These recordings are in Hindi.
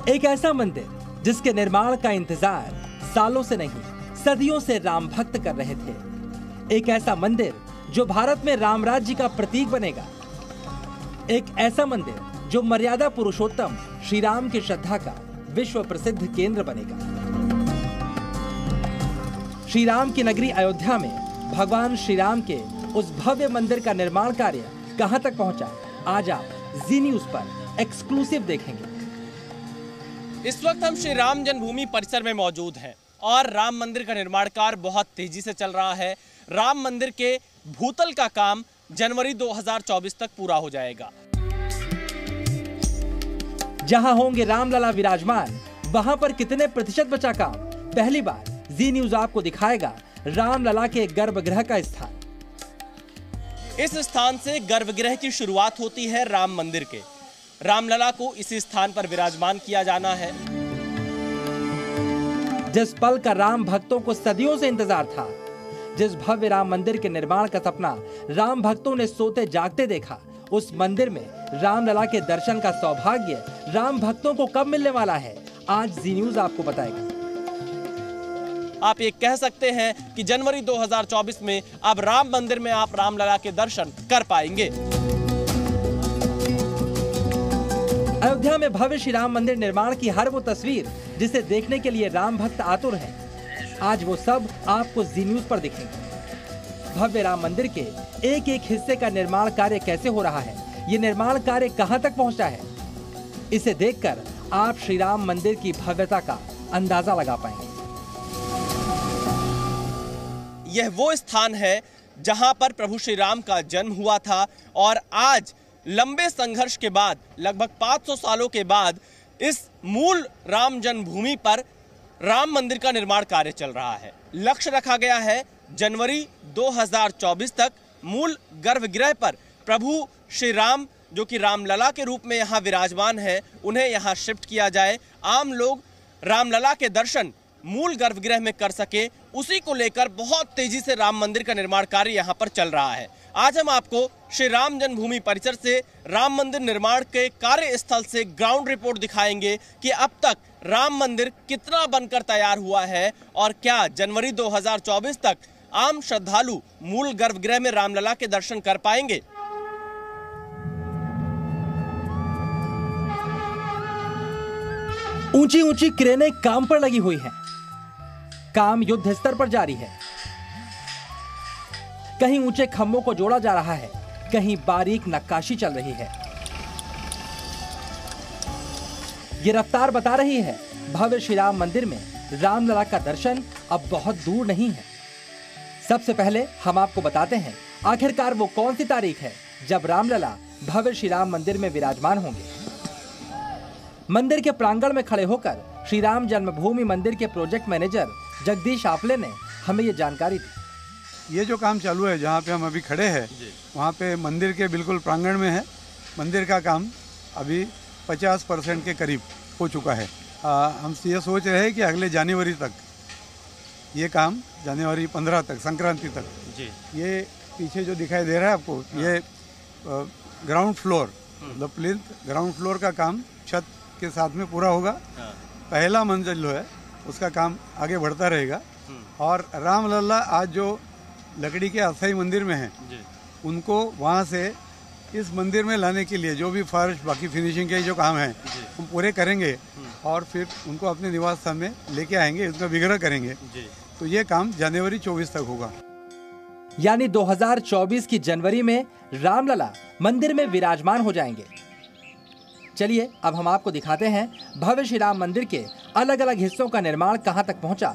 एक ऐसा मंदिर जिसके निर्माण का इंतजार सालों से नहीं सदियों से राम भक्त कर रहे थे। एक ऐसा मंदिर जो भारत में राम राज्य का प्रतीक बनेगा। एक ऐसा मंदिर जो मर्यादा पुरुषोत्तम श्री राम की श्रद्धा का विश्व प्रसिद्ध केंद्र बनेगा। श्री राम की नगरी अयोध्या में भगवान श्री राम के उस भव्य मंदिर का निर्माण कार्य कहां तक पहुंचा, आज आप जी न्यूज पर एक्सक्लूसिव देखेंगे। इस वक्त हम श्री राम जन्मभूमि परिसर में मौजूद हैं और राम मंदिर का निर्माण कार्य बहुत तेजी से चल रहा है। राम मंदिर के भूतल का काम जनवरी 2024 तक पूरा हो जाएगा। जहां होंगे रामलला विराजमान, वहां पर कितने प्रतिशत बचा काम? पहली बार जी न्यूज आपको दिखाएगा रामलला के गर्भगृह का स्थान। इस स्थान से गर्भगृह की शुरुआत होती है राम मंदिर के। रामलला को इसी स्थान पर विराजमान किया जाना है। जिस पल का राम भक्तों को सदियों से इंतजार था, जिस भव्य राम मंदिर के निर्माण का सपना राम भक्तों ने सोते जागते देखा, उस मंदिर में रामलला के दर्शन का सौभाग्य राम भक्तों को कब मिलने वाला है, आज जी न्यूज आपको बताएगा। आप ये कह सकते हैं कि जनवरी 2024 में अब राम मंदिर में आप रामलला के दर्शन कर पाएंगे। अयोध्या में भव्य श्री राम मंदिर निर्माण की हर वो तस्वीर जिसे देखने के लिए राम भक्त आतुर हैं, आज वो सब आपको जी न्यूज पर दिखेंगे। भव्य राम मंदिर के एक एक हिस्से का निर्माण कार्य कैसे हो रहा है, ये निर्माण कार्य कहां तक पहुंचा है, इसे देखकर आप श्री राम मंदिर की भव्यता का अंदाजा लगा पाएंगे। यह वो स्थान है जहां पर प्रभु श्री राम का जन्म हुआ था और आज लंबे संघर्ष के बाद, लगभग 500 सालों के बाद, इस मूल राम जन्मभूमि पर राम मंदिर का निर्माण कार्य चल रहा है। लक्ष्य रखा गया है जनवरी 2024 तक मूल गर्भगृह पर प्रभु श्री राम जो कि रामलला के रूप में यहाँ विराजमान है, उन्हें यहाँ शिफ्ट किया जाए। आम लोग रामलला के दर्शन मूल गर्भगृह में कर सके, उसी को लेकर बहुत तेजी से राम मंदिर का निर्माण कार्य यहाँ पर चल रहा है। आज हम आपको श्री राम जन्मभूमि परिसर से राम मंदिर निर्माण के कार्य स्थल से ग्राउंड रिपोर्ट दिखाएंगे कि अब तक राम मंदिर कितना बनकर तैयार हुआ है और क्या जनवरी 2024 तक आम श्रद्धालु मूल गर्भगृह में रामलला के दर्शन कर पाएंगे। ऊंची ऊंची क्रेनें काम पर लगी हुई हैं। काम युद्ध स्तर पर जारी है। कहीं ऊंचे खंभों को जोड़ा जा रहा है, कहीं बारीक नक्काशी चल रही है। ये रफ्तार बता रही है भव्य श्री राम मंदिर में रामलला का दर्शन अब बहुत दूर नहीं है। सबसे पहले हम आपको बताते हैं आखिरकार वो कौन सी तारीख है जब रामलला भव्य श्री राम मंदिर में विराजमान होंगे। मंदिर के प्रांगण में खड़े होकर श्री राम जन्मभूमि मंदिर के प्रोजेक्ट मैनेजर जगदीश आपले ने हमें ये जानकारी दी। ये जो काम चालू है, जहाँ पे हम अभी खड़े हैं, वहाँ पे मंदिर के बिल्कुल प्रांगण में है। मंदिर का काम अभी 50% के करीब हो चुका है। हम ये सोच रहे हैं कि अगले जनवरी तक ये काम, जनवरी 15 तक, संक्रांति तक जी। ये पीछे जो दिखाई दे रहा है आपको, ये ग्राउंड फ्लोर, मतलब प्लिंथ ग्राउंड फ्लोर का काम छत के साथ में पूरा होगा। पहला मंजिल जो है उसका काम आगे बढ़ता रहेगा और रामलला आज जो लकड़ी के अस्थाई मंदिर में है, उनको वहाँ से इस मंदिर में लाने के लिए जो भी फर्श, बाकी फिनिशिंग के जो काम है हम पूरे करेंगे और फिर उनको अपने निवास स्थान में लेके आएंगे, उसका विग्रह करेंगे। तो ये काम जनवरी 24 तक होगा। यानी 2024 की जनवरी में रामलला मंदिर में विराजमान हो जाएंगे। चलिए अब हम आपको दिखाते हैं भव्य श्री राम मंदिर के अलग अलग हिस्सों का निर्माण कहां तक पहुंचा।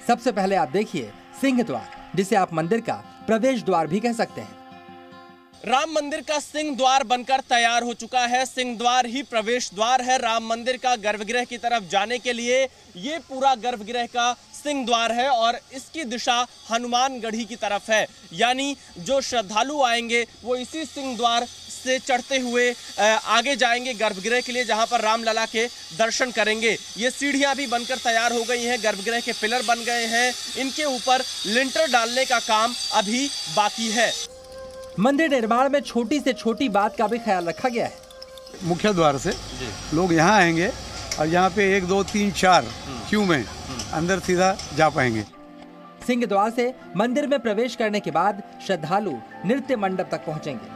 सबसे पहले आप देखिए सिंह द्वार, जिसे आप मंदिर का प्रवेश द्वार भी कह सकते हैं। राम मंदिर का सिंह द्वार बनकर तैयार हो चुका है। सिंह द्वार ही प्रवेश द्वार है राम मंदिर का गर्भगृह की तरफ जाने के लिए। ये पूरा गर्भगृह का सिंह द्वार है और इसकी दिशा हनुमानगढ़ी की तरफ है, यानी जो श्रद्धालु आएंगे वो इसी सिंह द्वार से चढ़ते हुए आगे जाएंगे गर्भगृह के लिए, जहां पर रामलला के दर्शन करेंगे। ये सीढ़ियां भी बनकर तैयार हो गई हैं, गर्भगृह के पिलर बन गए हैं, इनके ऊपर लिंटर डालने का काम अभी बाकी है। मंदिर निर्माण में छोटी से छोटी बात का भी ख्याल रखा गया है। मुख्य द्वार से लोग यहाँ आएंगे और यहाँ पे 1 2 3 4 क्यू में अंदर सीधा जा पाएंगे। सिंह द्वार से मंदिर में प्रवेश करने के बाद श्रद्धालु नृत्य मंडप तक पहुंचेंगे।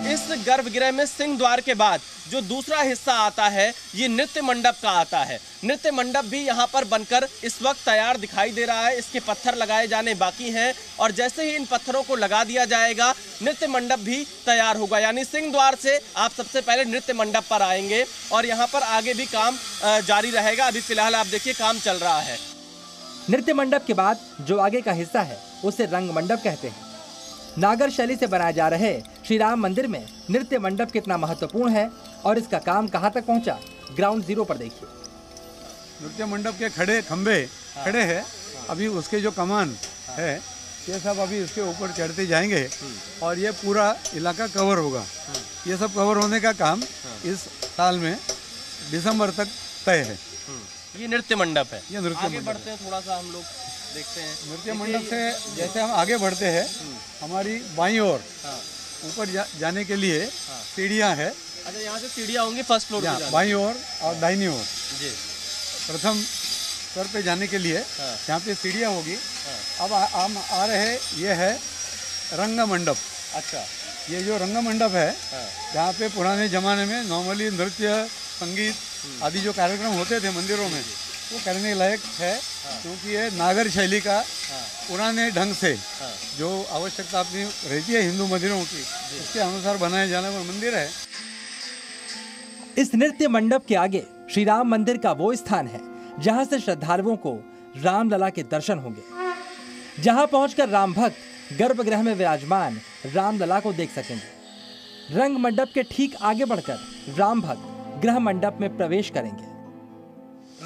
इस गर्भगृह में सिंह द्वार के बाद जो दूसरा हिस्सा आता है ये नृत्य मंडप का आता है। नृत्य मंडप भी यहाँ पर बनकर इस वक्त तैयार दिखाई दे रहा है। इसके पत्थर लगाए जाने बाकी हैं और जैसे ही इन पत्थरों को लगा दिया जाएगा नृत्य मंडप भी तैयार होगा। यानी सिंह द्वार से आप सबसे पहले नृत्य मंडप पर आएंगे और यहाँ पर आगे भी काम जारी रहेगा। अभी फिलहाल आप देखिए काम चल रहा है। नृत्य मंडप के बाद जो आगे का हिस्सा है उसे रंग मंडप कहते हैं। नागर शैली से बनाए जा रहे श्री राम मंदिर में नृत्य मंडप कितना महत्वपूर्ण है और इसका काम कहां तक पहुंचा, ग्राउंड जीरो पर देखिए। नृत्य मंडप के खड़े हैं। अभी उसके जो कमान है ये सब अभी इसके ऊपर चढ़ते जाएंगे और ये पूरा इलाका कवर होगा। ये सब कवर होने का काम इस साल में दिसंबर तक तय है। ये नृत्य मंडप है। ये नृत्य आगे बढ़ते हैं, थोड़ा सा हम लोग देखते हैं। नृत्य मंडप से जैसे हम आगे बढ़ते हैं हमारी बाईं ओर ऊपर जाने के लिए सीढ़ियाँ हैं। अच्छा, यहाँ से सीढ़ियाँ होंगी फर्स्ट फ्लोर पे बाईं ओर और दाहिनी ओर। जी। प्रथम स्तर पे जाने के लिए यहाँ पे सीढ़ियाँ होगी। अब हम आ रहे हैं, ये है रंग मंडप। अच्छा, ये जो रंग मंडप है यहाँ पे पुराने जमाने में नॉर्मली नृत्य संगीत आदि जो कार्यक्रम होते थे मंदिरों में वो करने लायक है, क्योंकि ये नागर शैली का पुराने ढंग से जो आवश्यकता अपनी रहती है हिंदू मंदिरों की उसके अनुसार बनाए जाने वाला मंदिर है। इस नृत्य मंडप के आगे श्री राम मंदिर का वो स्थान है जहां से श्रद्धालुओं को रामलला के दर्शन होंगे, जहां पहुंचकर राम भक्त गर्भगृह में विराजमान रामलला को देख सकेंगे। रंग मंडप के ठीक आगे बढ़कर राम भक्त गृह मंडप में प्रवेश करेंगे।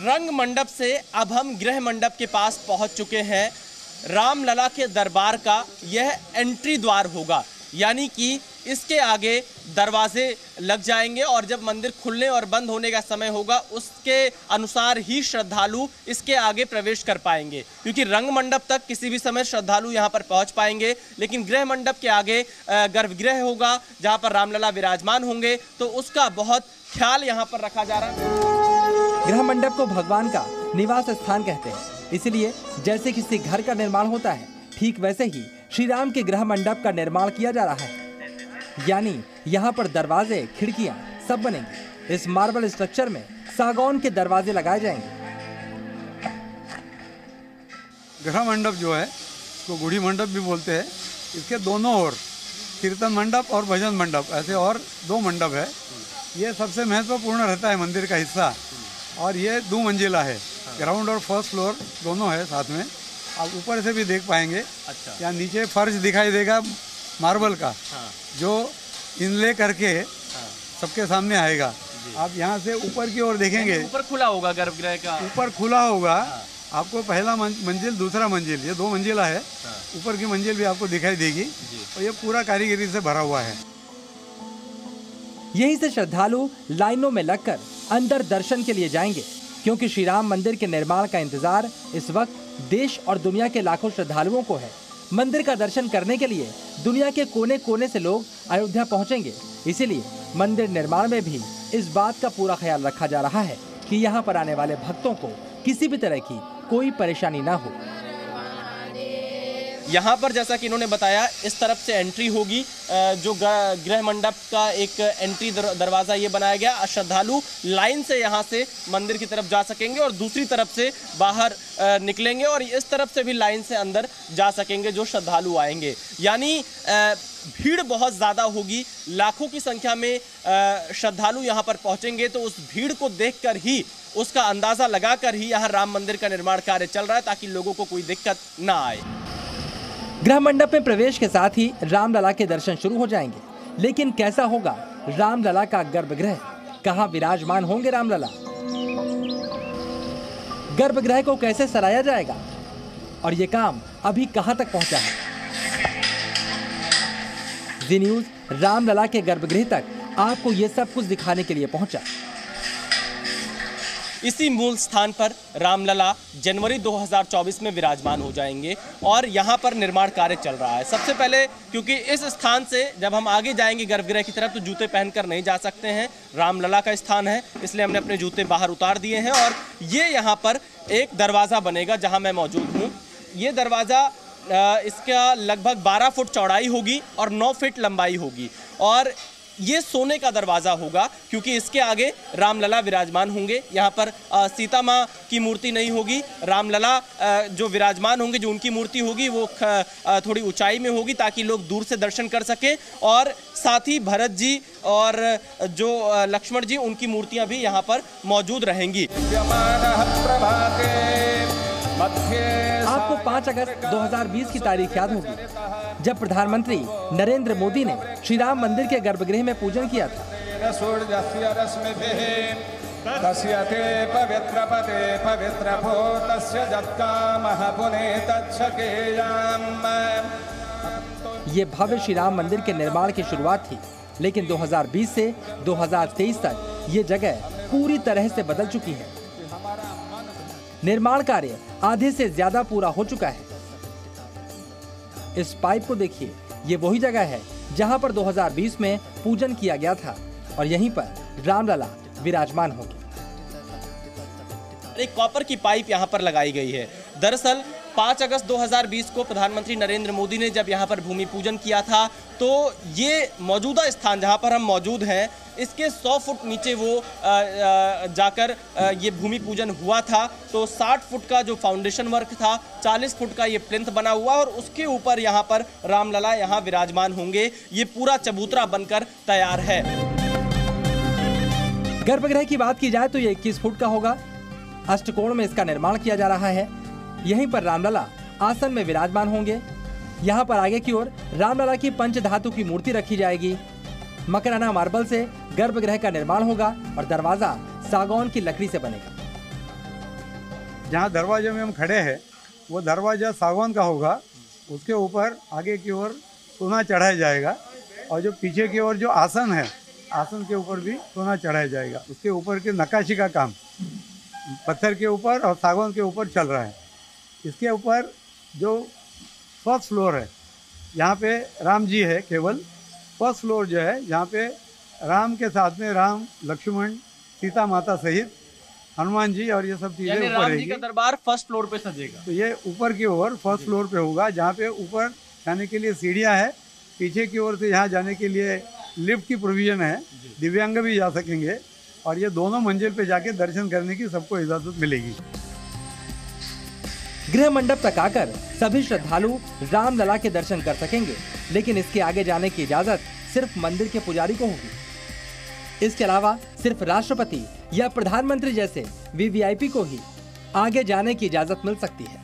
रंग मंडप से अब हम गृह मंडप के पास पहुंच चुके हैं। रामलला के दरबार का यह एंट्री द्वार होगा, यानी कि इसके आगे दरवाजे लग जाएंगे और जब मंदिर खुलने और बंद होने का समय होगा उसके अनुसार ही श्रद्धालु इसके आगे प्रवेश कर पाएंगे, क्योंकि रंग मंडप तक किसी भी समय श्रद्धालु यहां पर पहुंच पाएंगे, लेकिन गृह मंडप के आगे गर्भगृह होगा जहां पर रामलला विराजमान होंगे, तो उसका बहुत ख्याल यहां पर रखा जा रहा है। गृह मंडप को भगवान का निवास स्थान कहते हैं, इसलिए जैसे किसी घर का निर्माण होता है ठीक वैसे ही श्री राम के गृह मंडप का निर्माण किया जा रहा है। यानी यहाँ पर दरवाजे, खिड़कियाँ सब बनेंगे। इस मार्बल स्ट्रक्चर में सागौन के दरवाजे लगाए जाएंगे। गृह मंडप जो है उसको गुड़ी मंडप भी बोलते हैं। इसके दोनों ओर कीर्तन मंडप और भजन मंडप ऐसे और 2 मंडप है। ये सबसे महत्वपूर्ण रहता है मंदिर का हिस्सा और ये 2 मंजिला है। ग्राउंड और फर्स्ट फ्लोर दोनों है साथ में। आप ऊपर से भी देख पाएंगे। अच्छा। यहाँ नीचे फर्श दिखाई देगा मार्बल का, जो इनले करके सबके सामने आएगा। आप यहाँ से ऊपर की ओर देखेंगे, ऊपर खुला होगा गर्भगृह का, ऊपर खुला होगा। आपको पहला मंजिल, दूसरा मंजिल, ये 2 मंजिला है। ऊपर की मंजिल भी आपको दिखाई देगी और ये पूरा कारीगरी से भरा हुआ है। यहीं से श्रद्धालु लाइनों में लगकर अंदर दर्शन के लिए जाएंगे, क्योंकि श्री राम मंदिर के निर्माण का इंतजार इस वक्त देश और दुनिया के लाखों श्रद्धालुओं को है। मंदिर का दर्शन करने के लिए दुनिया के कोने कोने से लोग अयोध्या पहुंचेंगे, इसीलिए मंदिर निर्माण में भी इस बात का पूरा ख्याल रखा जा रहा है कि यहाँ पर आने वाले भक्तों को किसी भी तरह की कोई परेशानी ना हो। यहाँ पर जैसा कि इन्होंने बताया इस तरफ से एंट्री होगी, जो गृह मंडप का एक एंट्री दरवाज़ा ये बनाया गया। श्रद्धालु लाइन से यहाँ से मंदिर की तरफ जा सकेंगे और दूसरी तरफ से बाहर निकलेंगे और इस तरफ से भी लाइन से अंदर जा सकेंगे जो श्रद्धालु आएंगे। यानी भीड़ बहुत ज़्यादा होगी, लाखों की संख्या में श्रद्धालु यहाँ पर पहुँचेंगे, तो उस भीड़ को देखकर ही, उसका अंदाज़ा लगाकर ही यहाँ राम मंदिर का निर्माण कार्य चल रहा है ताकि लोगों को कोई दिक्कत ना आए। गृह मंडप में प्रवेश के साथ ही रामलला के दर्शन शुरू हो जाएंगे, लेकिन कैसा होगा रामलला का गर्भगृह? कहाँ विराजमान होंगे रामलला? गर्भगृह को कैसे सराया जाएगा और ये काम अभी कहां तक पहुंचा है? जी न्यूज रामलला के गर्भगृह तक आपको ये सब कुछ दिखाने के लिए पहुंचा। इसी मूल स्थान पर रामलला जनवरी 2024 में विराजमान हो जाएंगे और यहाँ पर निर्माण कार्य चल रहा है। सबसे पहले क्योंकि इस स्थान से जब हम आगे जाएंगे गर्भगृह की तरफ तो जूते पहनकर नहीं जा सकते हैं, रामलला का स्थान है, इसलिए हमने अपने जूते बाहर उतार दिए हैं। और ये यहाँ पर एक दरवाज़ा बनेगा जहाँ मैं मौजूद हूँ। ये दरवाज़ा इसका लगभग 12 फुट चौड़ाई होगी और 9 फीट लंबाई होगी और ये सोने का दरवाज़ा होगा क्योंकि इसके आगे रामलला विराजमान होंगे। यहाँ पर सीता माँ की मूर्ति नहीं होगी, रामलला जो विराजमान होंगे, जो उनकी मूर्ति होगी वो थोड़ी ऊंचाई में होगी ताकि लोग दूर से दर्शन कर सकें और साथ ही भरत जी और जो लक्ष्मण जी उनकी मूर्तियाँ भी यहाँ पर मौजूद रहेंगी। आपको 5 अगस्त 2020 की तारीख याद होगी जब प्रधानमंत्री नरेंद्र मोदी ने श्री राम मंदिर के गर्भगृह में पूजन किया था। ये भव्य श्री राम मंदिर के निर्माण की शुरुआत थी, लेकिन 2020 से 2023 तक ये जगह पूरी तरह से बदल चुकी है। निर्माण कार्य आधे से ज्यादा पूरा हो चुका है। इस पाइप को देखिए, ये वही जगह है जहां पर 2020 में पूजन किया गया था और यहीं पर रामलला विराजमान होंगे। एक कॉपर की पाइप यहाँ पर लगाई गई है। दरअसल 5 अगस्त 2020 को प्रधानमंत्री नरेंद्र मोदी ने जब यहाँ पर भूमि पूजन किया था तो ये मौजूदा स्थान जहाँ पर हम मौजूद हैं इसके 100 फुट नीचे वो जाकर ये भूमि पूजन हुआ था। तो 60 फुट का जो फाउंडेशन वर्क था, 40 फुट का ये प्लिंथ बना हुआ और उसके ऊपर यहाँ पर रामलला यहाँ विराजमान होंगे। ये पूरा चबूतरा बनकर तैयार है। गर्भगृह की बात की जाए तो ये 21 फुट का होगा। अष्टकोण में इसका निर्माण किया जा रहा है। यहीं पर रामलला आसन में विराजमान होंगे। यहाँ पर आगे की ओर रामलला की पंचधातु की मूर्ति रखी जाएगी। मकराना मार्बल से गर्भगृह का निर्माण होगा और दरवाजा सागौन की लकड़ी से बनेगा। जहाँ दरवाजे में हम खड़े हैं वो दरवाजा सागौन का होगा। उसके ऊपर आगे की ओर सोना चढ़ाया जाएगा और जो पीछे की ओर जो आसन है, आसन के ऊपर भी सोना चढ़ाया जाएगा। उसके ऊपर के नक्काशी का काम पत्थर के ऊपर और सागौन के ऊपर चल रहा है। इसके ऊपर जो फर्स्ट फ्लोर है, यहाँ पे राम जी है केवल। फर्स्ट फ्लोर जो है यहाँ पे राम के साथ में राम, लक्ष्मण, सीता माता सहित हनुमान जी और ये सब चीजें ऊपर राम जी का दरबार फर्स्ट फ्लोर पे सजेगा। तो ये ऊपर की ओर फर्स्ट फ्लोर पे होगा जहाँ पे ऊपर जाने के लिए सीढ़ियाँ है। पीछे की ओर से यहाँ जाने के लिए लिफ्ट की प्रोविजन है, दिव्यांग भी जा सकेंगे और ये दोनों मंजिल पे जाके दर्शन करने की सबको इजाजत मिलेगी। गृह मंडप तक आकर सभी श्रद्धालु रामलला के दर्शन कर सकेंगे, लेकिन इसके आगे जाने की इजाजत सिर्फ मंदिर के पुजारी को होगी। इसके अलावा सिर्फ राष्ट्रपति या प्रधानमंत्री जैसे वीवीआईपी को ही आगे जाने की इजाजत मिल सकती है।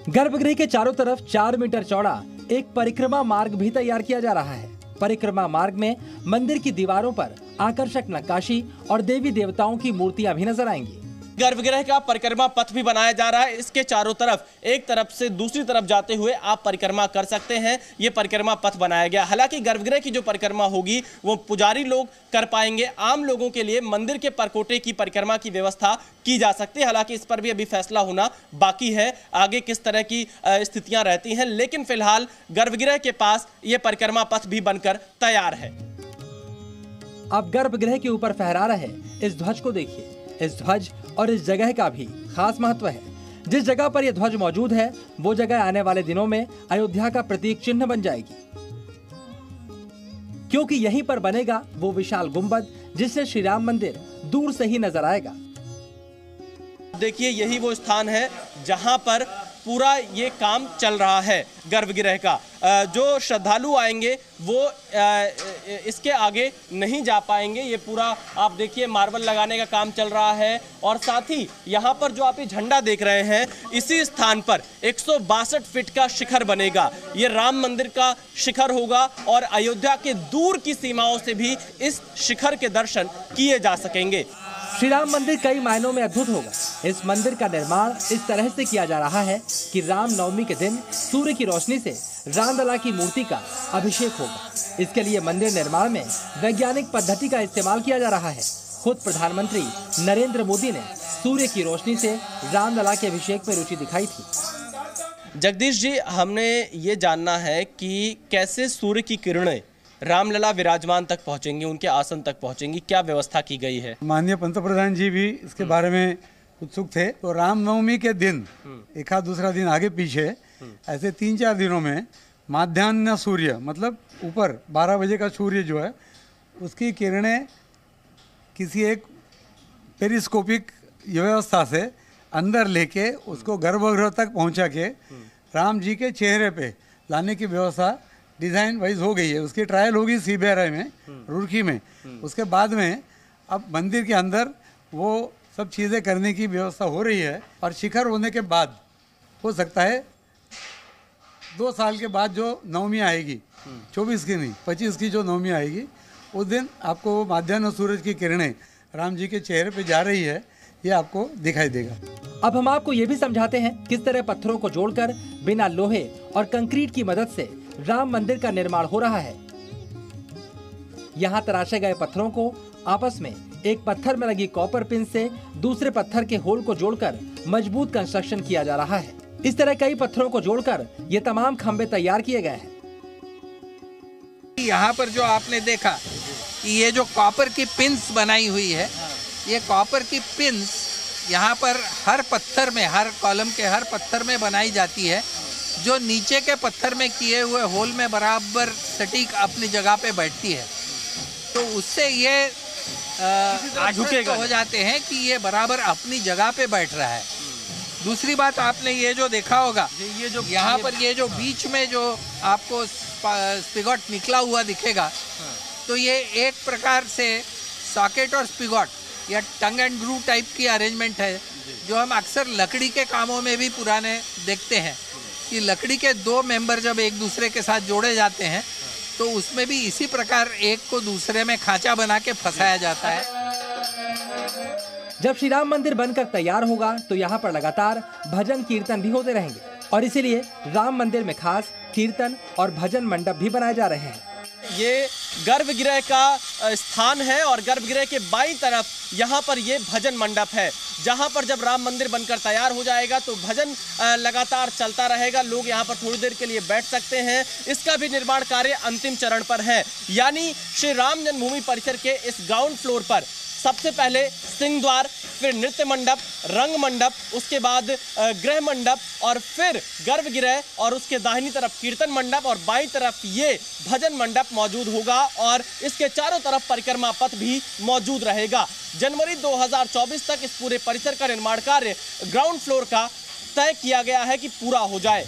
गर्भगृह के चारों तरफ 4 मीटर चौड़ा एक परिक्रमा मार्ग भी तैयार किया जा रहा है। परिक्रमा मार्ग में मंदिर की दीवारों पर आकर्षक नक्काशी और देवी देवताओं की मूर्तियां भी नजर आएंगी। गर्भगृह का परिक्रमा पथ भी बनाया जा रहा है। इसके चारों तरफ एक तरफ से दूसरी तरफ जाते हुए आप परिक्रमा कर सकते हैं। ये परिक्रमा पथ बनाया गया। हालांकि गर्भगृह की जो परिक्रमा होगी वो पुजारी लोग कर पाएंगे। आम लोगों के लिए मंदिर के परकोटे की परिक्रमा की व्यवस्था की जा सकती है। हालांकि इस पर भी अभी फैसला होना बाकी है, आगे किस तरह की स्थितियां रहती हैं। लेकिन फिलहाल गर्भगृह के पास ये परिक्रमा पथ भी बनकर तैयार है। अब गर्भगृह के ऊपर फहरा रहे इस ध्वज को देखिए। इस ध्वज और इस जगह का भी खास महत्व है। जिस जगह पर यह ध्वज मौजूद है वो जगह आने वाले दिनों में अयोध्या का प्रतीक चिन्ह बन जाएगी, क्योंकि यहीं पर बनेगा वो विशाल गुंबद जिससे श्री राम मंदिर दूर से ही नजर आएगा। देखिए यही वो स्थान है जहां पर पूरा ये काम चल रहा है गर्भगृह का। जो श्रद्धालु आएंगे वो इसके आगे नहीं जा पाएंगे। ये पूरा आप देखिए मार्बल लगाने का काम चल रहा है और साथ ही यहाँ पर जो आप ये झंडा देख रहे हैं इसी स्थान पर 162 फीट का शिखर बनेगा। ये राम मंदिर का शिखर होगा और अयोध्या के दूर की सीमाओं से भी इस शिखर के दर्शन किए जा सकेंगे। श्री राम मंदिर कई मायनों में अद्भुत होगा। इस मंदिर का निर्माण इस तरह से किया जा रहा है कि राम नवमी के दिन सूर्य की रोशनी से रामलला की मूर्ति का अभिषेक होगा। इसके लिए मंदिर निर्माण में वैज्ञानिक पद्धति का इस्तेमाल किया जा रहा है। खुद प्रधानमंत्री नरेंद्र मोदी ने सूर्य की रोशनी से रामलला के अभिषेक में रुचि दिखाई थी। जगदीश जी, हमने ये जानना है कि कैसे सूर्य की किरणें रामलला विराजमान तक पहुंचेंगी, उनके आसन तक पहुंचेंगी, क्या व्यवस्था की गई है? माननीय पंतप्रधान जी भी इसके बारे में उत्सुक थे। तो रामनवमी के दिन एक आध दूसरा दिन आगे पीछे ऐसे 3-4 दिनों में माध्यान्ह सूर्य मतलब ऊपर 12 बजे का सूर्य जो है उसकी किरणें किसी एक पेरिस्कोपिक व्यवस्था से अंदर लेके उसको गर्भगृह तक पहुंचा के राम जी के चेहरे पे लाने की व्यवस्था डिज़ाइन वाइज हो गई है। उसकी ट्रायल होगी CBRI में, रुड़की में। उसके बाद में अब मंदिर के अंदर वो सब चीज़ें करने की व्यवस्था हो रही है और शिखर होने के बाद हो सकता है 2 साल के बाद जो नवमी आएगी, 24 की नहीं 25 की जो नवमी आएगी, उस दिन आपको माध्यान्ह सूरज की किरणें राम जी के चेहरे पे जा रही है, ये आपको दिखाई देगा। अब हम आपको ये भी समझाते हैं किस तरह पत्थरों को जोड़कर बिना लोहे और कंक्रीट की मदद से राम मंदिर का निर्माण हो रहा है। यहाँ तराशे गए पत्थरों को आपस में एक पत्थर में लगी कॉपर पिन से दूसरे पत्थर के होल को जोड़कर मजबूत कंस्ट्रक्शन किया जा रहा है। इस तरह कई पत्थरों को जोड़कर ये तमाम खंबे तैयार किए गए हैं। यहाँ पर जो आपने देखा कि ये जो कॉपर की पिन्स बनाई हुई है, ये कॉपर की पिन्स यहाँ पर हर पत्थर में, हर कॉलम के हर पत्थर में बनाई जाती है, जो नीचे के पत्थर में किए हुए होल में बराबर सटीक अपनी जगह पे बैठती है। तो उससे ये आश्वस्त हो जाते हैं कि ये बराबर अपनी जगह पे बैठ रहा है। दूसरी बात, आपने ये जो देखा होगा, ये जो यहाँ पर ये जो बीच में जो आपको स्पिगॉट निकला हुआ दिखेगा, तो ये एक प्रकार से सॉकेट और स्पिगॉट या टंग एंड ग्रू टाइप की अरेंजमेंट है, जो हम अक्सर लकड़ी के कामों में भी पुराने देखते हैं कि लकड़ी के 2 मेंबर जब एक दूसरे के साथ जोड़े जाते हैं तो उसमें भी इसी प्रकार एक को दूसरे में खांचा बना के फंसाया जाता है। जब श्री राम मंदिर बनकर तैयार होगा तो यहाँ पर लगातार भजन कीर्तन भी होते रहेंगे और इसीलिए राम मंदिर में खास कीर्तन और भजन मंडप भी बनाए जा रहे हैं। ये गर्भगृह का स्थान है और गर्भगृह के बाईं तरफ यहाँ पर ये भजन मंडप है, जहाँ पर जब राम मंदिर बनकर तैयार हो जाएगा तो भजन लगातार चलता रहेगा। लोग यहाँ पर थोड़ी देर के लिए बैठ सकते हैं। इसका भी निर्माण कार्य अंतिम चरण पर है, यानी श्री राम जन्मभूमि परिसर के इस ग्राउंड फ्लोर पर सबसे पहले सिंह द्वार, फिर नृत्य मंडप, रंग मंडप, उसके बाद गृह मंडप और फिर गर्भगृह और उसके दाहिनी तरफ कीर्तन मंडप और बाईं तरफ ये भजन मंडप मौजूद होगा और इसके चारों तरफ परिक्रमा पथ भी मौजूद रहेगा। जनवरी 2024 तक इस पूरे परिसर का निर्माण कार्य ग्राउंड फ्लोर का तय किया गया है कि पूरा हो जाए।